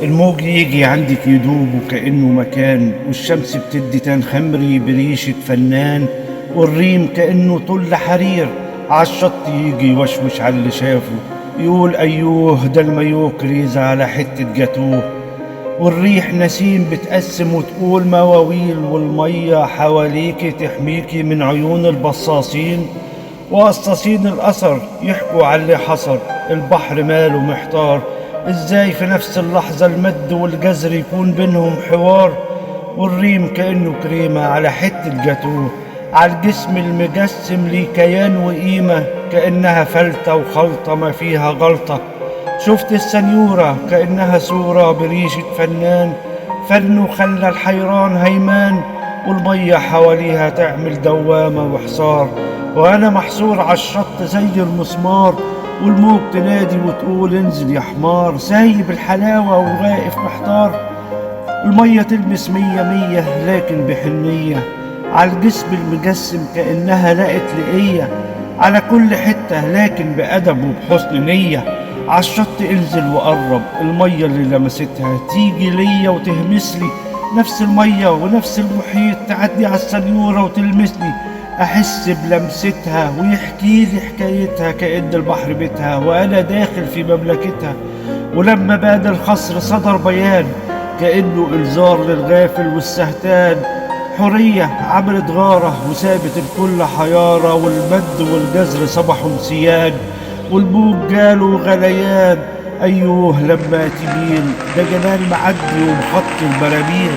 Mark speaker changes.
Speaker 1: الموج يجي عندك يدوب وكأنه مكان، والشمس بتدي تان خمري بريشة فنان، والريم كأنه طل حرير عالشط يجي يوشوش على اللي شافه، يقول أيوه ده المايوه كريزة على حتة جاتوه. والريح نسيم بتقسم وتقول مواويل، والمية حواليكي تحميكي من عيون البصاصين وقصاصين الأثر يحكوا على اللي حصل. البحر ماله محتار، ازاي في نفس اللحظة المد والجزر يكون بينهم حوار. والريم كأنه كريمة على حتة جاتوه، على الجسم المجسم ليه كيان وقيمة، كأنها فلتة وخلطة ما فيها غلطة. شفت السنيورة كأنها صورة بريشة فنان، فنه خلى الحيران هيمان، والمية حواليها تعمل دوامة وحصار، وأنا محصور عالشط زي المسمار. والموج تنادي وتقول انزل يا حمار، سايب الحلاوة وواقف محتار. المية تلمس مية مية لكن بحنية، عالجسم المجسم كأنها لقت لقية، على كل حتة لكن بأدب وبحسن نية. عالشط انزل وقرب، المية اللي لمستها تيجي ليا وتهمسلي، نفس المية ونفس المحيط تعدي عالسنيورة وتلمسني، أحس بلمستها ويحكي لي حكايتها كأن البحر بيتها وأنا داخل في مملكتها. ولما بان الخصر صدر بيان كأنه إنذار للغافل والسهتان، حرية عملت غارة وسابت الكل حيارة، والمد والجزر صبحوا نسيان، والموج جاله غليان. أيوه لما تميل ده جمال معدي ومخط البراميل.